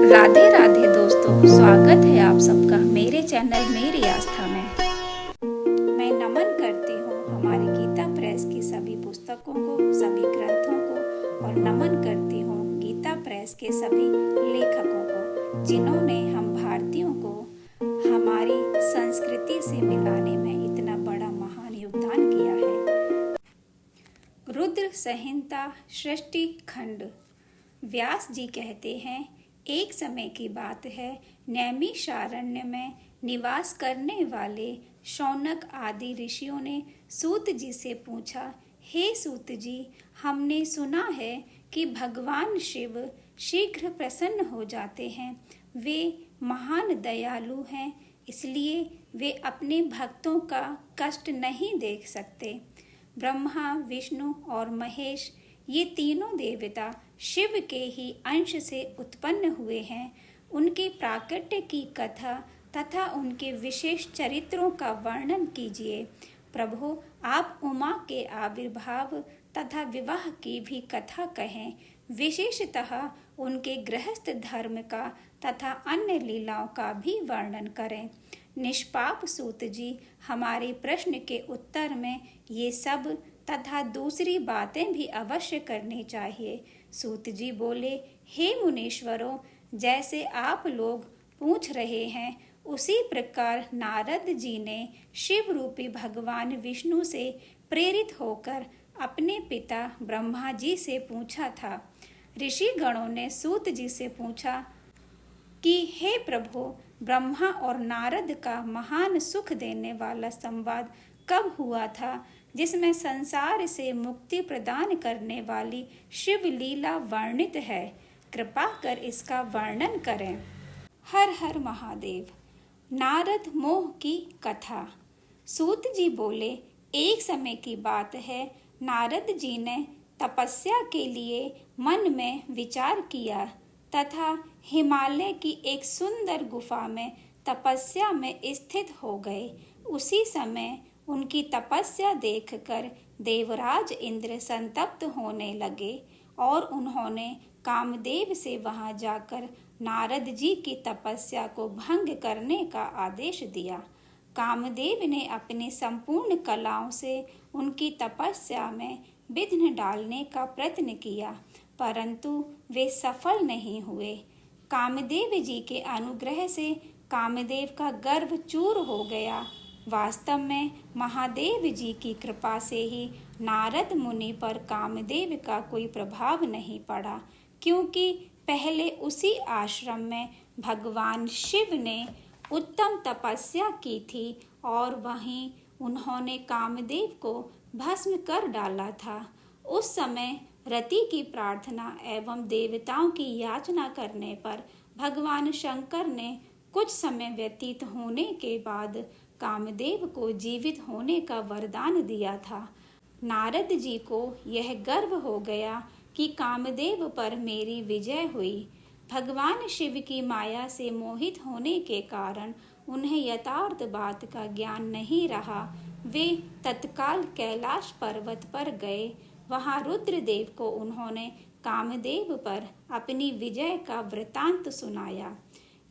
राधे राधे दोस्तों, स्वागत है आप सबका मेरे चैनल मेरी आस्था में। मैं नमन करती हूँ हमारी गीता प्रेस की सभी पुस्तकों को, सभी ग्रंथों को, और नमन करती हूँ गीता प्रेस के सभी लेखकों को जिन्होंने हम भारतीयों को हमारी संस्कृति से मिलाने में इतना बड़ा महान योगदान किया है। रुद्र संहिता सृष्टि खंड। व्यास जी कहते हैं, एक समय की बात है, नैमिषारण्य में निवास करने वाले शौनक आदि ऋषियों ने सूत जी से पूछा, हे सूत जी, हमने सुना है कि भगवान शिव शीघ्र प्रसन्न हो जाते हैं। वे महान दयालु हैं, इसलिए वे अपने भक्तों का कष्ट नहीं देख सकते। ब्रह्मा, विष्णु और महेश, ये तीनों देवता शिव के ही अंश से उत्पन्न हुए हैं। उनके प्राकट्य की कथा तथा उनके विशेष चरित्रों का वर्णन कीजिए। प्रभु, आप उमा के आविर्भाव तथा विवाह की भी कथा कहें। विशेषतः उनके गृहस्थ धर्म का तथा अन्य लीलाओं का भी वर्णन करें। निष्पाप सूत जी, हमारे प्रश्न के उत्तर में ये सब तथा दूसरी बातें भी अवश्य करनी चाहिए। सूत जी बोले, हे मुनीश्वरों, जैसे आप लोग पूछ रहे हैं उसी प्रकार नारद जी ने शिव रूपी भगवान विष्णु से प्रेरित होकर अपने पिता ब्रह्मा जी से पूछा था। ऋषि गणों ने सूत जी से पूछा कि हे प्रभु, ब्रह्मा और नारद का महान सुख देने वाला संवाद कब हुआ था, जिसमें संसार से मुक्ति प्रदान करने वाली शिव लीला वर्णित है। कृपा कर इसका वर्णन करें। हर हर महादेव। नारद मोह की कथा। सूत जी बोले, एक समय की बात है, नारद जी ने तपस्या के लिए मन में विचार किया तथा हिमालय की एक सुंदर गुफा में तपस्या में स्थित हो गए। उसी समय उनकी तपस्या देखकर देवराज इंद्र संतप्त होने लगे और उन्होंने कामदेव से वहां जाकर नारद जी की तपस्या को भंग करने का आदेश दिया। कामदेव ने अपनी संपूर्ण कलाओं से उनकी तपस्या में विघ्न डालने का प्रयत्न किया, परंतु वे सफल नहीं हुए। कामदेव जी के अनुग्रह से कामदेव का गर्व चूर हो गया। वास्तव में महादेव जी की कृपा से ही नारद मुनि पर कामदेव का कोई प्रभाव नहीं पड़ा, क्योंकि पहले उसी आश्रम में भगवान शिव ने उत्तम तपस्या की थी और वहीं उन्होंने कामदेव को भस्म कर डाला था। उस समय रति की प्रार्थना एवं देवताओं की याचना करने पर भगवान शंकर ने कुछ समय व्यतीत होने के बाद कामदेव को जीवित होने का वरदान दिया था। नारद जी को यह गर्व हो गया कि कामदेव पर मेरी विजय हुई। भगवान शिव की माया से मोहित होने के कारण उन्हें यथार्थ बात का ज्ञान नहीं रहा। वे तत्काल कैलाश पर्वत पर गए। वहां रुद्रदेव को उन्होंने कामदेव पर अपनी विजय का वृतांत सुनाया।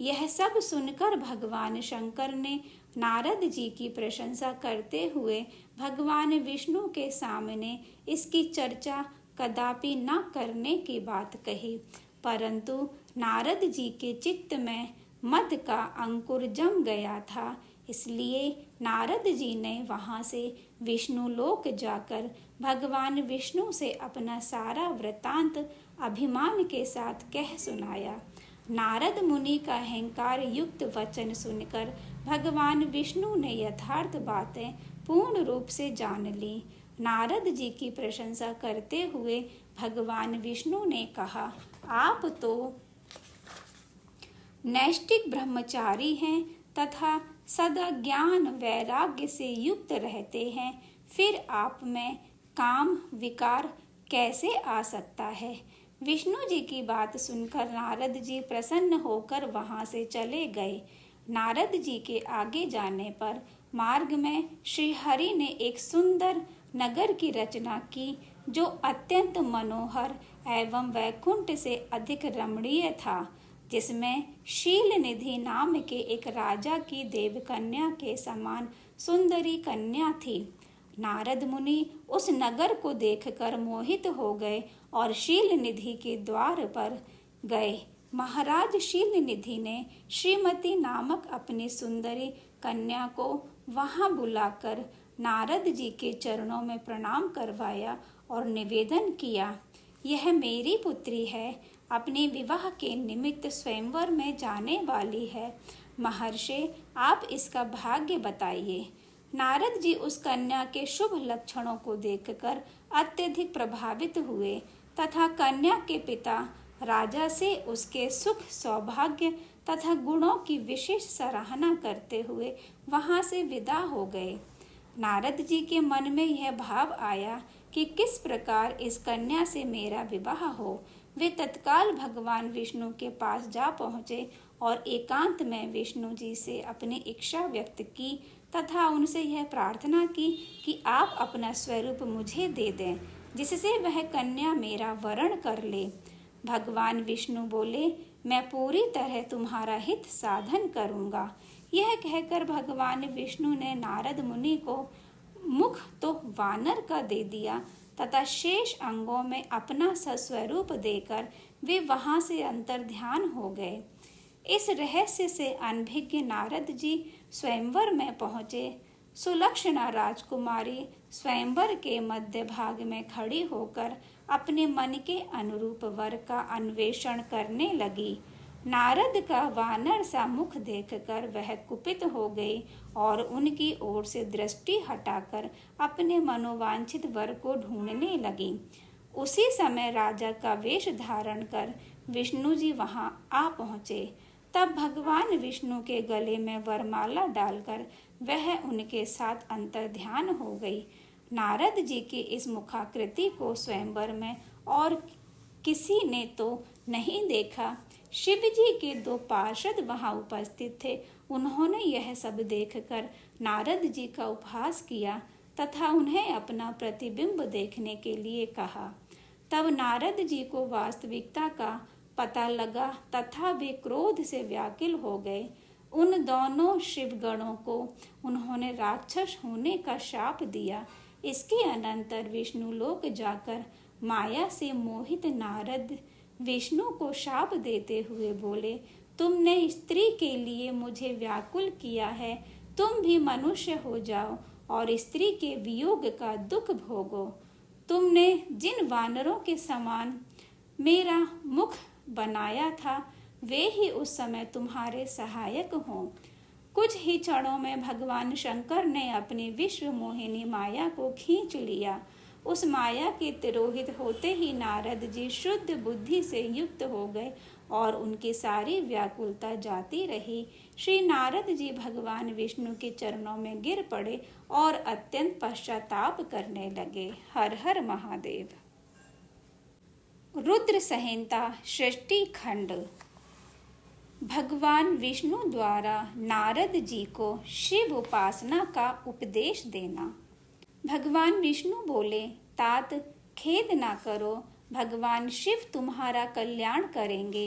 यह सब सुनकर भगवान शंकर ने नारद जी की प्रशंसा करते हुए भगवान विष्णु के सामने इसकी चर्चा कदापि न करने की बात कही, परंतु नारद जी के चित्त में मद का अंकुर जम गया था। इसलिए नारद जी ने वहां से विष्णु लोक जाकर भगवान विष्णु से अपना सारा वृतांत अभिमान के साथ कह सुनाया। नारद मुनि का अहंकार युक्त वचन सुनकर भगवान विष्णु ने यथार्थ बातें पूर्ण रूप से जान ली। नारद जी की प्रशंसा करते हुए भगवान विष्णु ने कहा, आप तो नैष्ठिक ब्रह्मचारी हैं तथा सदा ज्ञान वैराग्य से युक्त रहते हैं, फिर आप में काम विकार कैसे आ सकता है। विष्णु जी की बात सुनकर नारद जी प्रसन्न होकर वहां से चले गए। नारद जी के आगे जाने पर मार्ग में श्री हरि ने एक सुंदर नगर की रचना की, जो अत्यंत मनोहर एवं वैकुंठ से अधिक रमणीय था। जिसमें शीलनिधि नाम के एक राजा की देवकन्या के समान सुंदरी कन्या थी। नारद मुनि उस नगर को देखकर मोहित हो गए और शीलनिधि के द्वार पर गए। महाराज शीलनिधि ने श्रीमती नामक अपनी सुंदरी कन्या को वहां बुलाकर नारद जी के चरणों में प्रणाम करवाया और निवेदन किया, यह मेरी पुत्री है, अपने विवाह के निमित्त स्वयंवर में जाने वाली है। महर्षि, आप इसका भाग्य बताइए। नारद जी उस कन्या के शुभ लक्षणों को देखकर अत्यधिक प्रभावित हुए तथा कन्या के पिता राजा से उसके सुख, सौभाग्य तथा गुणों की विशेष सराहना करते हुए वहां से विदा हो गए। नारद जी के मन में यह भाव आया कि किस प्रकार इस कन्या से मेरा विवाह हो। वे तत्काल भगवान विष्णु के पास जा पहुँचे और एकांत में विष्णु जी से अपनी इच्छा व्यक्त की तथा उनसे यह प्रार्थना की कि आप अपना स्वरूप मुझे दे दें, जिससे वह कन्या मेरा वरण कर ले। भगवान विष्णु बोले, मैं पूरी तरह तुम्हारा हित साधन करूँगा। यह कहकर भगवान विष्णु ने नारद मुनि को मुख तो वानर का दे दिया तथा शेष अंगों में अपना सस्वरूप देकर वे वहां से अंतर्ध्यान हो गए। इस रहस्य से अनभिज्ञ नारद जी स्वयंवर में पहुँचे। सुलक्षणा राजकुमारी स्वयंवर के मध्य भाग में खड़ी होकर अपने मन के अनुरूप वर का अन्वेषण करने लगी। नारद का वानर सा मुख देखकर वह कुपित हो गई और उनकी ओर से दृष्टि हटाकर अपने मनोवांछित वर को ढूंढने लगी। उसी समय राजा का वेश धारण कर विष्णु जी वहां आ पहुँचे। तब भगवान विष्णु के गले में वरमाला डालकर वह उनके साथ अंतर्ध्यान हो गई। नारद जी की इस मुखाकृति को स्वयंवर में और किसी ने तो नहीं देखा। शिव जी के 2 पार्षद वहां उपस्थित थे। उन्होंने यह सब देखकर नारद जी का उपहास किया तथा उन्हें अपना प्रतिबिंब देखने के लिए कहा। तब नारद जी को वास्तविकता का पता लगा तथा वे क्रोध से व्याकुल हो गए। उन दोनों शिवगणों को उन्होंने राक्षस होने का शाप दिया। इसके अनंतर विष्णु लोक जाकर माया से मोहित नारद विष्णु को शाप देते हुए बोले, तुमने स्त्री के लिए मुझे व्याकुल किया है, तुम भी मनुष्य हो जाओ और स्त्री के वियोग का दुख भोगो। तुमने जिन वानरों के समान मेरा मुख बनाया था वे ही उस समय तुम्हारे सहायक हों। कुछ ही क्षणों में भगवान शंकर ने अपनी विश्व मोहिनी माया को खींच लिया। उस माया के तिरोहित होते ही नारद जी शुद्ध बुद्धि से युक्त हो गए और उनकी सारी व्याकुलता जाती रही। श्री नारद जी भगवान विष्णु के चरणों में गिर पड़े और अत्यंत पश्चाताप करने लगे। हर हर महादेव। रुद्र संहिता सृष्टि खंड। भगवान विष्णु द्वारा नारद जी को शिव उपासना का उपदेश देना। भगवान विष्णु बोले, तात खेद ना करो, भगवान शिव तुम्हारा कल्याण करेंगे।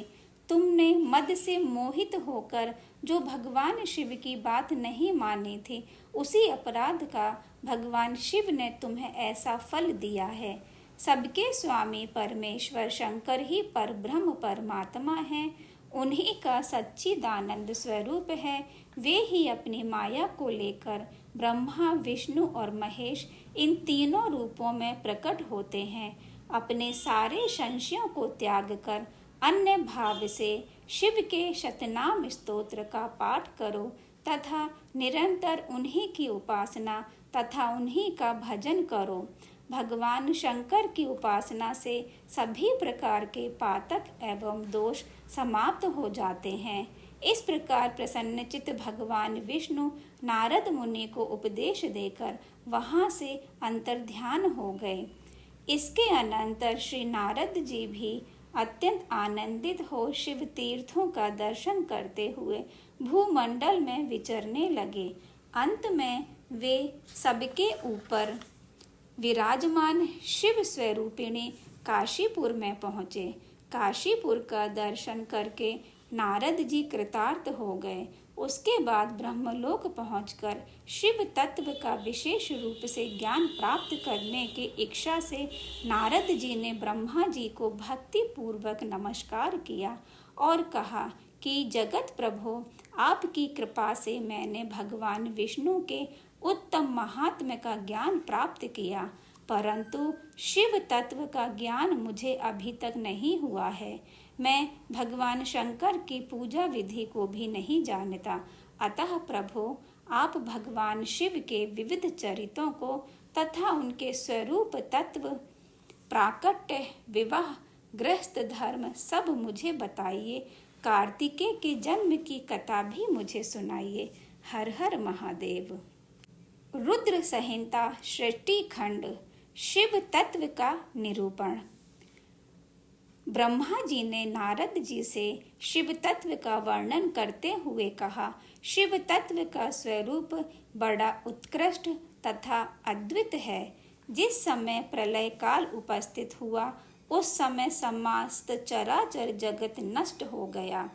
तुमने मद से मोहित होकर जो भगवान शिव की बात नहीं मानी थी, उसी अपराध का भगवान शिव ने तुम्हें ऐसा फल दिया है। सबके स्वामी परमेश्वर शंकर ही परब्रह्म परमात्मा हैं। उन्हीं का सच्चिदानंद स्वरूप है। वे ही अपनी माया को लेकर ब्रह्मा, विष्णु और महेश इन तीनों रूपों में प्रकट होते हैं। अपने सारे संशयों को त्याग कर अन्य भाव से शिव के शतनाम स्तोत्र का पाठ करो तथा निरंतर उन्हीं की उपासना तथा उन्हीं का भजन करो। भगवान शंकर की उपासना से सभी प्रकार के पातक एवं दोष समाप्त हो जाते हैं। इस प्रकार प्रसन्नचित्त भगवान विष्णु नारद मुनि को उपदेश देकर वहां से अंतर्ध्यान हो गए। इसके अनंतर श्री नारद जी भी अत्यंत आनंदित हो शिव तीर्थों का दर्शन करते हुए भूमंडल में विचरने लगे। अंत में वे सबके ऊपर विराजमान शिव स्वरूपिणी काशीपुर में पहुँचे। काशीपुर का दर्शन करके नारद जी कृतार्थ हो गए। उसके बाद ब्रह्मलोक पहुंचकर शिव तत्व का विशेष रूप से ज्ञान प्राप्त करने की इच्छा से नारद जी ने ब्रह्मा जी को भक्ति पूर्वक नमस्कार किया और कहा कि जगत प्रभु, आपकी कृपा से मैंने भगवान विष्णु के उत्तम महात्म्य का ज्ञान प्राप्त किया, परंतु शिव तत्व का ज्ञान मुझे अभी तक नहीं हुआ है। मैं भगवान शंकर की पूजा विधि को भी नहीं जानता। अतः प्रभु, आप भगवान शिव के विविध चरित्रों को तथा उनके स्वरूप तत्व, प्राकट्य, विवाह, गृहस्थ धर्म सब मुझे बताइए। कार्तिकेय के जन्म की कथा भी मुझे सुनाइए। हर हर महादेव। रुद्र संहिता सृष्टि खंड, शिव तत्व का निरूपण। ब्रह्मा जी ने नारद जी से शिव तत्व का वर्णन करते हुए कहा, शिव तत्व का स्वरूप बड़ा उत्कृष्ट तथा अद्वित है। जिस समय प्रलय काल उपस्थित हुआ उस समय समस्त चराचर जगत नष्ट हो गया।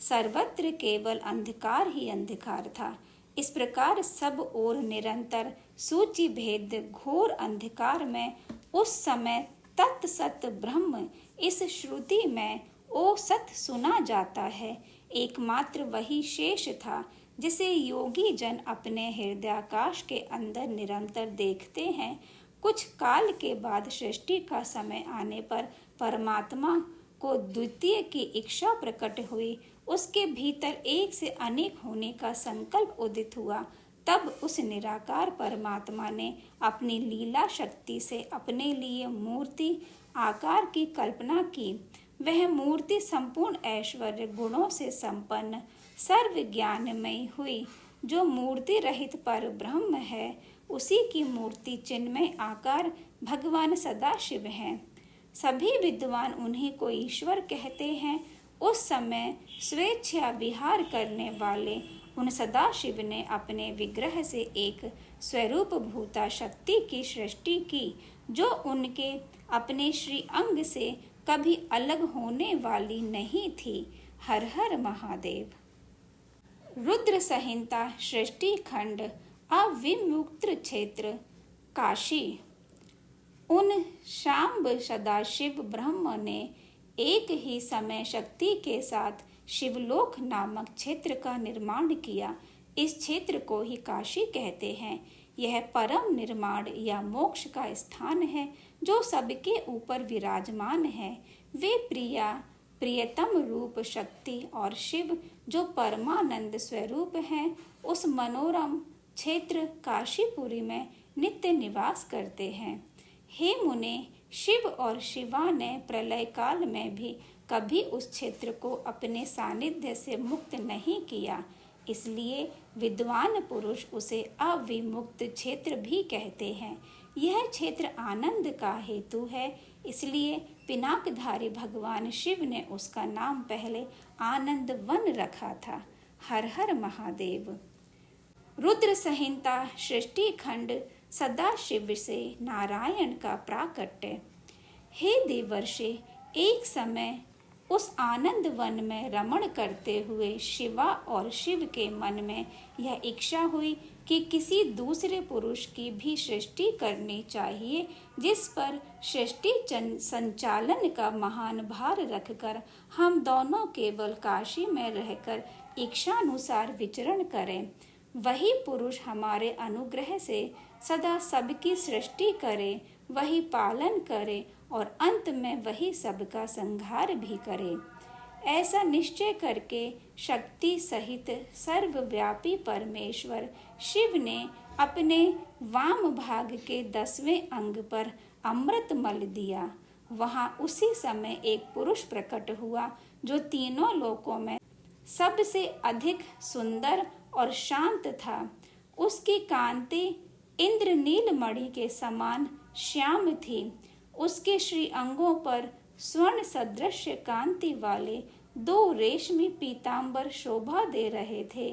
सर्वत्र केवल अंधकार ही अंधकार था। इस प्रकार सब ओर निरंतर सूचि भेद घोर अंधकार में उस समय तत्सत ब्रह्म इस श्रुति में ओ सत सुना जाता है। एकमात्र वही शेष था जिसे योगी जन अपने हृदयाकाश के अंदर निरंतर देखते हैं। कुछ काल के बाद सृष्टि का समय आने पर परमात्मा को द्वितीय की इच्छा प्रकट हुई। उसके भीतर एक से अनेक होने का संकल्प उदित हुआ। तब उस निराकार परमात्मा ने अपनी लीला शक्ति से अपने लिए मूर्ति आकार की कल्पना की। वह मूर्ति संपूर्ण ऐश्वर्य गुणों से संपन्न सर्व ज्ञानमयी हुई। जो मूर्ति रहित पर ब्रह्म है, उसी की मूर्ति चिन्मय आकार भगवान सदाशिव हैं। सभी विद्वान उन्हीं को ईश्वर कहते हैं। उस समय स्वेच्छा विहार करने वाले उन सदाशिव ने अपने विग्रह से एक स्वरूप भूता शक्ति की सृष्टि की, जो उनके अपने श्री अंग से कभी अलग होने वाली नहीं थी। हर हर महादेव। रुद्र संहिता सृष्टि खंड, अविमुक्त क्षेत्र, काशी। उन शाम्ब सदाशिव ब्रह्म ने एक ही समय शक्ति के साथ शिवलोक नामक क्षेत्र का निर्माण किया। इस क्षेत्र को ही काशी कहते हैं। यह परम निर्माण या मोक्ष का स्थान है जो सबके ऊपर विराजमान है। वे प्रियतम रूप शक्ति और शिव जो परमानंद स्वरूप हैं, उस मनोरम क्षेत्र काशीपुरी में नित्य निवास करते हैं। हे मुने, शिव और शिवा ने प्रलय काल में भी कभी उस क्षेत्र को अपने सानिध्य से मुक्त नहीं किया, इसलिए विद्वान पुरुष उसे अविमुक्त क्षेत्र भी कहते हैं। यह क्षेत्र आनंद का हेतु है, इसलिए पिनाकधारी भगवान शिव ने उसका नाम पहले आनंद वन रखा था। हर हर महादेव। रुद्र संहिता सृष्टि खंड, सदाशिव से नारायण का प्राकट्य। हे देवर्षि, एक समय उस आनंद वन में रमण करते हुए शिवा और शिव के मन में यह इच्छा हुई कि किसी दूसरे पुरुष की भी सृष्टि करनी चाहिए, जिस पर सृष्टि संचालन का महान भार रखकर हम दोनों केवल काशी में रहकर इच्छानुसार विचरण करें। वही पुरुष हमारे अनुग्रह से सदा सबकी सृष्टि करे, वही पालन करे और अंत में वही सबका संहार भी करे। ऐसा निश्चय करके शक्ति सहित सर्वव्यापी परमेश्वर शिव ने अपने वाम भाग के 10वें अंग पर अमृत मल दिया। वहां उसी समय एक पुरुष प्रकट हुआ जो तीनों लोकों में सबसे अधिक सुंदर और शांत था। उसकी कांति इंद्रनील मणि के समान श्याम थी। उसके श्री अंगों पर स्वर्ण सदृश कांति वाले 2 रेशमी पीतांबर शोभा दे रहे थे।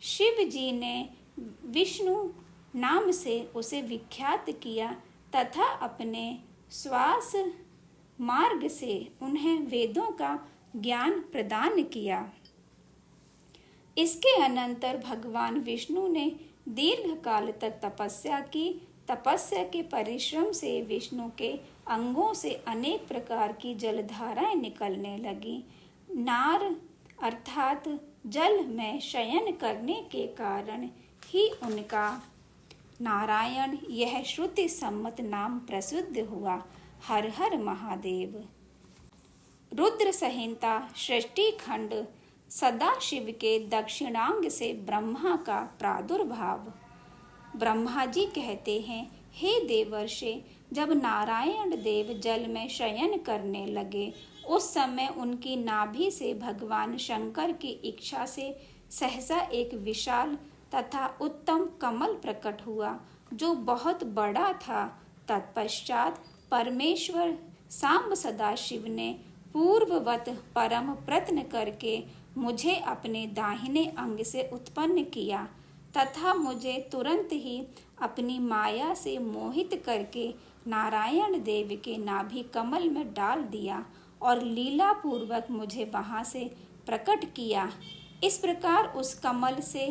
शिव जी ने विष्णु नाम से उसे विख्यात किया तथा अपने श्वास मार्ग से उन्हें वेदों का ज्ञान प्रदान किया। इसके अनंतर भगवान विष्णु ने दीर्घ काल तक तपस्या की। तपस्या के परिश्रम से विष्णु के अंगों से अनेक प्रकार की जलधाराएं निकलने लगी। नार अर्थात जल में शयन करने के कारण ही उनका नारायण यह श्रुति सम्मत नाम प्रसिद्ध हुआ। हर हर महादेव। रुद्र संहिता सृष्टि खंड। सदाशिव के दक्षिणांग से ब्रह्मा का प्रादुर्भाव। ब्रह्मा जी कहते हैं, हे देवर्षि, जब नारायण देव जल में शयन करने लगे उस समय उनकी नाभि से भगवान शंकर की इच्छा से सहसा एक विशाल तथा उत्तम कमल प्रकट हुआ जो बहुत बड़ा था। तत्पश्चात परमेश्वर सांब सदाशिव ने पूर्ववत परम प्रयत्न करके मुझे अपने दाहिने अंग से उत्पन्न किया तथा मुझे तुरंत ही अपनी माया से मोहित करके नारायण देव के नाभि कमल में डाल दिया और लीला पूर्वक मुझे वहां से प्रकट किया। इस प्रकार उस कमल से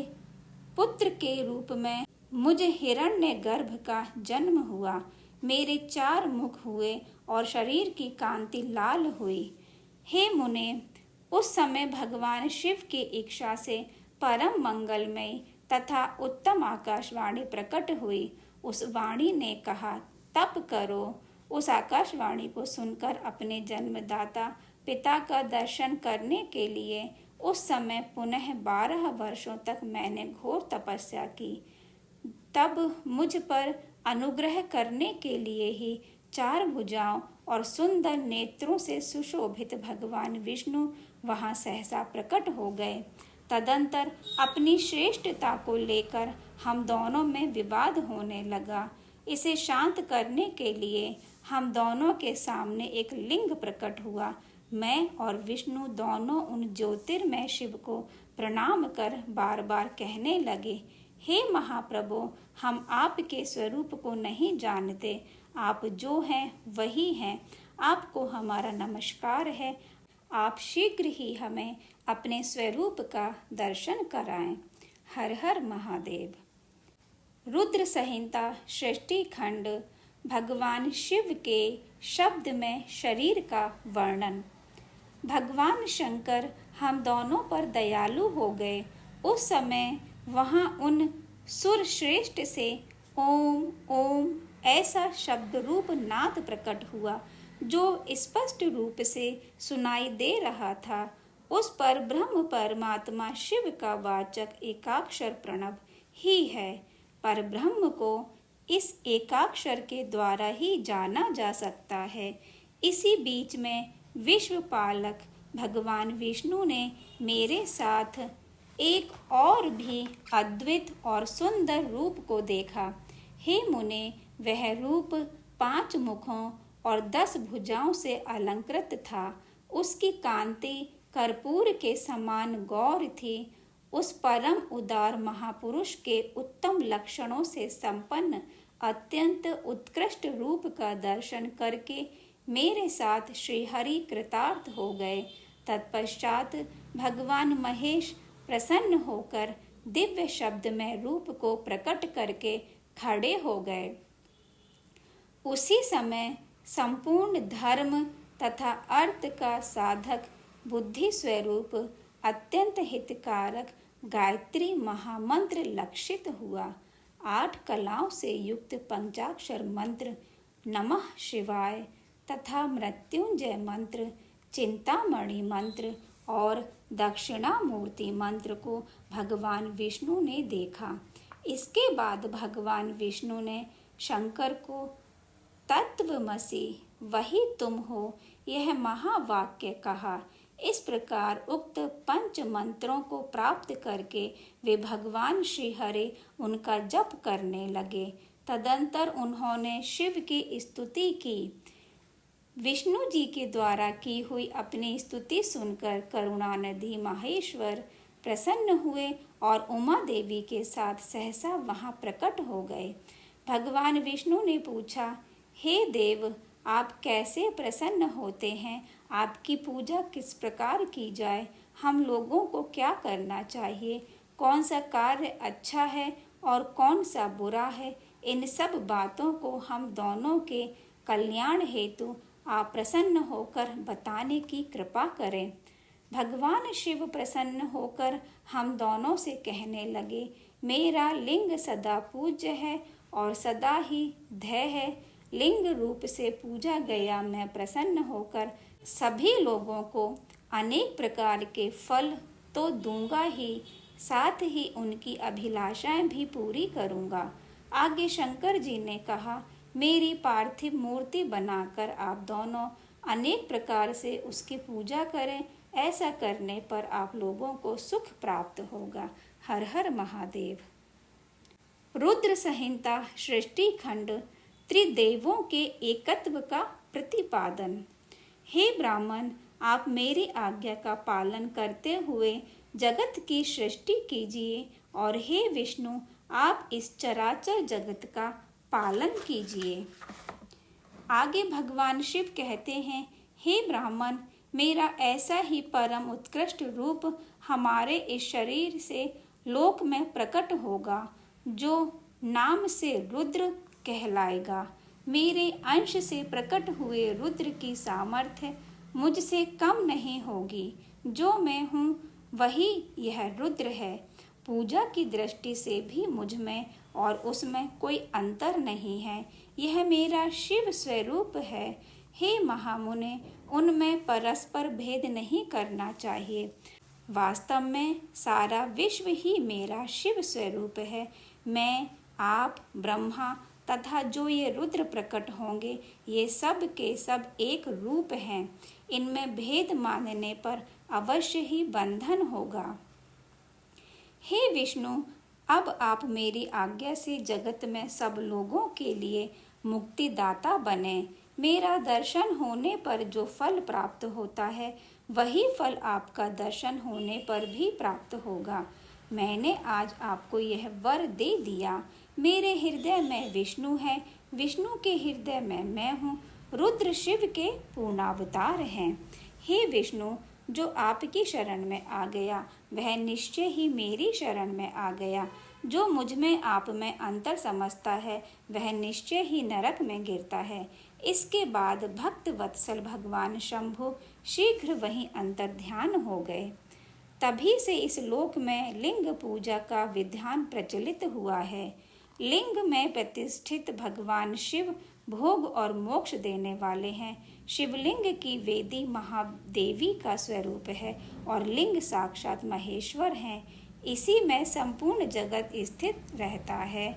पुत्र के रूप में मुझे हिरण्यगर्भ का जन्म हुआ। मेरे 4 मुख हुए और शरीर की कांति लाल हुई। हे मुने, उस समय भगवान शिव की इच्छा से परम मंगलमय तथा उत्तम आकाशवाणी प्रकट हुई। उस वाणी ने कहा, तप करो। उस आकाशवाणी को सुनकर अपने जन्मदाता पिता का दर्शन करने के लिए उस समय पुनः 12 वर्षों तक मैंने घोर तपस्या की। तब मुझ पर अनुग्रह करने के लिए ही 4 भुजाओं और सुंदर नेत्रों से सुशोभित भगवान विष्णु वहां सहसा प्रकट हो गए। तदंतर अपनी श्रेष्ठता को लेकर हम दोनों में विवाद होने लगा। इसे शांत करने के लिए हम दोनों के सामने एक लिंग प्रकट हुआ। मैं और विष्णु दोनों उन ज्योतिर्मय शिव को प्रणाम कर बार बार कहने लगे, हे महाप्रभु, हम आपके स्वरूप को नहीं जानते। आप जो हैं वही हैं। आपको हमारा नमस्कार है। आप शीघ्र ही हमें अपने स्वरूप का दर्शन कराएं। हर हर महादेव। रुद्र संहिता सृष्टि खंड। भगवान शिव के शब्द में शरीर का वर्णन। भगवान शंकर हम दोनों पर दयालु हो गए। उस समय वहां उन सुर श्रेष्ठ से ओम ओम ऐसा शब्द रूप नाद प्रकट हुआ जो स्पष्ट रूप से सुनाई दे रहा था। उस पर ब्रह्म परमात्मा शिव का वाचक एकाक्षर प्रणव ही है। पर ब्रह्म को इस एकाक्षर के द्वारा ही जाना जा सकता है। इसी बीच में विश्वपालक भगवान विष्णु ने मेरे साथ एक और भी अद्भुत और सुंदर रूप को देखा। हे मुने, वह रूप 5 मुखों और 10 भुजाओं से अलंकृत था। उसकी कांति कर्पूर के समान गौर थी। उस परम उदार महापुरुष के उत्तम लक्षणों से संपन्न अत्यंत उत्कृष्ट रूप का दर्शन करके मेरे साथ श्रीहरि कृतार्थ हो गए। तत्पश्चात भगवान महेश प्रसन्न होकर दिव्य शब्द में रूप को प्रकट करके खड़े हो गए। उसी समय संपूर्ण धर्म तथा अर्थ का साधक बुद्धि स्वरूप अत्यंत हितकारक गायत्री महामंत्र लक्षित हुआ। 8 कलाओं से युक्त पंचाक्षर मंत्र नमः शिवाय तथा मृत्युंजय मंत्र, चिंतामणि मंत्र और दक्षिणामूर्ति मंत्र को भगवान विष्णु ने देखा। इसके बाद भगवान विष्णु ने शंकर को तत्वमसि वही तुम हो यह महावाक्य कहा। इस प्रकार उक्त 5 मंत्रों को प्राप्त करके वे भगवान श्री हरि उनका जप करने लगे। तदंतर उन्होंने शिव की स्तुति की। विष्णु जी के द्वारा की हुई अपनी स्तुति सुनकर करुणानिधि महेश्वर प्रसन्न हुए और उमा देवी के साथ सहसा वहां प्रकट हो गए। भगवान विष्णु ने पूछा, हे देव, आप कैसे प्रसन्न होते हैं? आपकी पूजा किस प्रकार की जाए? हम लोगों को क्या करना चाहिए, कौन सा कार्य अच्छा है और कौन सा बुरा है, इन सब बातों को हम दोनों के कल्याण हेतु आप प्रसन्न होकर बताने की कृपा करें। भगवान शिव प्रसन्न होकर हम दोनों से कहने लगे, मेरा लिंग सदा पूज्य है और सदा ही धैर्य है। लिंग रूप से पूजा गया मैं प्रसन्न होकर सभी लोगों को अनेक प्रकार के फल तो दूंगा ही, साथ ही उनकी अभिलाषाएं भी पूरी करूंगा। आगे शंकर जी ने कहा, मेरी पार्थिव मूर्ति बनाकर आप दोनों अनेक प्रकार से उसकी पूजा करें। ऐसा करने पर आप लोगों को सुख प्राप्त होगा। हर हर महादेव। रुद्र संहिता सृष्टि खंड त्रिदेवों के एकत्व का प्रतिपादन। हे ब्राह्मण, आप मेरी आज्ञा का पालन करते हुए जगत की सृष्टि कीजिए और हे विष्णु, आप इस चराचर जगत का पालन कीजिए। आगे भगवान शिव कहते हैं, हे ब्राह्मण, मेरा ऐसा ही परम उत्कृष्ट रूप हमारे इस शरीर से लोक में प्रकट होगा, जो नाम से रुद्र कहलाएगा। मेरे अंश से प्रकट हुए रुद्र की सामर्थ्य मुझसे कम नहीं होगी। जो मैं हूँ वही यह रुद्र है। पूजा की दृष्टि से भी मुझ में और उसमें कोई अंतर नहीं है। यह मेरा शिव स्वरूप है। हे महामुने, उनमें परस्पर भेद नहीं करना चाहिए। वास्तव में सारा विश्व ही मेरा शिव स्वरूप है। मैं, आप, ब्रह्मा तथा जो ये रुद्र प्रकट होंगे, ये सब के सब एक रूप हैं। इनमें भेद मानने पर अवश्य ही बंधन होगा। हे विष्णु, अब आप मेरी आज्ञा से जगत में सब लोगों के लिए मुक्तिदाता बने। मेरा दर्शन होने पर जो फल प्राप्त होता है, वही फल आपका दर्शन होने पर भी प्राप्त होगा। मैंने आज आपको यह वर दे दिया। मेरे हृदय में विष्णु है, विष्णु के हृदय में मैं हूँ। रुद्र शिव के पूर्णावतार हैं। हे विष्णु, जो आपकी शरण में आ गया वह निश्चय ही मेरी शरण में आ गया। जो मुझ में आप में अंतर समझता है वह निश्चय ही नरक में गिरता है। इसके बाद भक्त वत्सल भगवान शंभु शीघ्र वहीं अंतर ध्यान हो गए। तभी से इस लोक में लिंग पूजा का विधान प्रचलित हुआ है। लिंग में प्रतिष्ठित भगवान शिव भोग और मोक्ष देने वाले हैं। शिवलिंग की वेदी महादेवी का स्वरूप है और लिंग साक्षात महेश्वर हैं। इसी में संपूर्ण जगत स्थित रहता है।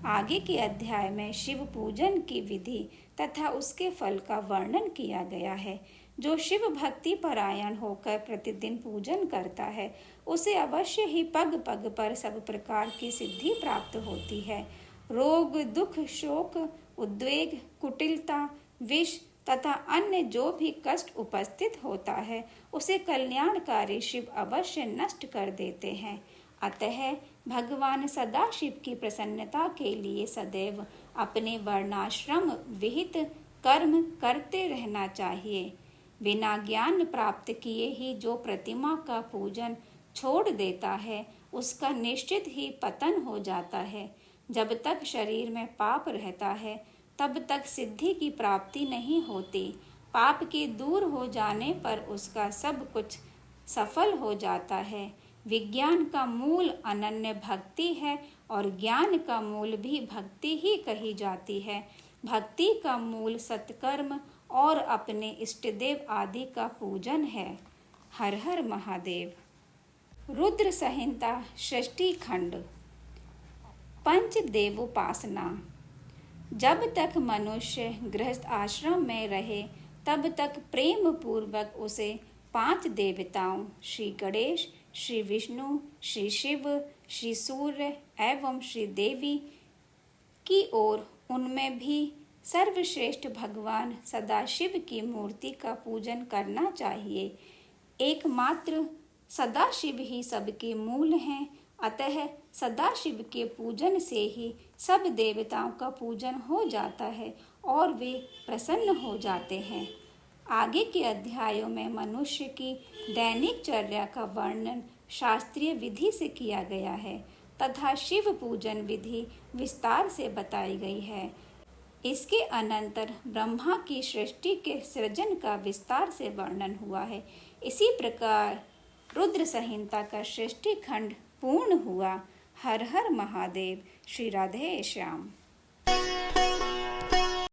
आगे के अध्याय में शिव पूजन की विधि तथा उसके फल का वर्णन किया गया है। जो शिव भक्ति परायण होकर प्रतिदिन पूजन करता है, उसे अवश्य ही पग पग पर सब प्रकार की सिद्धि प्राप्त होती है। रोग, दुख, शोक, उद्वेग, कुटिलता, विष तथा अन्य जो भी कष्ट उपस्थित होता है, उसे कल्याणकारी शिव अवश्य नष्ट कर देते हैं। अतः भगवान सदाशिव की प्रसन्नता के लिए सदैव अपने वर्णाश्रम विहित कर्म करते रहना चाहिए। बिना ज्ञान प्राप्त किए ही जो प्रतिमा का पूजन छोड़ देता है, उसका निश्चित ही पतन हो जाता है। जब तक शरीर में पाप रहता है, तब तक सिद्धि की प्राप्ति नहीं होती। पाप के दूर हो जाने पर उसका सब कुछ सफल हो जाता है। विज्ञान का मूल अनन्य भक्ति है और ज्ञान का मूल भी भक्ति ही कही जाती है। भक्ति का मूल सत्कर्म और अपने इष्टदेव आदि का पूजन है। हर हर महादेव। रुद्र संहिता षष्ठी खंड पंचदेवोपासना। जब तक मनुष्य गृहस्थ आश्रम में रहे, तब तक प्रेम पूर्वक उसे 5 देवताओं श्री गणेश, श्री विष्णु, श्री शिव, श्री सूर्य एवं श्री देवी की ओर, उनमें भी सर्वश्रेष्ठ भगवान सदाशिव की मूर्ति का पूजन करना चाहिए। एकमात्र सदाशिव ही सबके मूल हैं। अतः सदाशिव के पूजन से ही सब देवताओं का पूजन हो जाता है और वे प्रसन्न हो जाते हैं। आगे के अध्यायों में मनुष्य की दैनिक चर्या का वर्णन शास्त्रीय विधि से किया गया है तथा शिव पूजन विधि विस्तार से बताई गई है। इसके अनंतर ब्रह्मा की सृष्टि के सृजन का विस्तार से वर्णन हुआ है। इसी प्रकार रुद्र संहिता का सृष्टि खंड पूर्ण हुआ। हर हर महादेव। श्री राधे श्याम।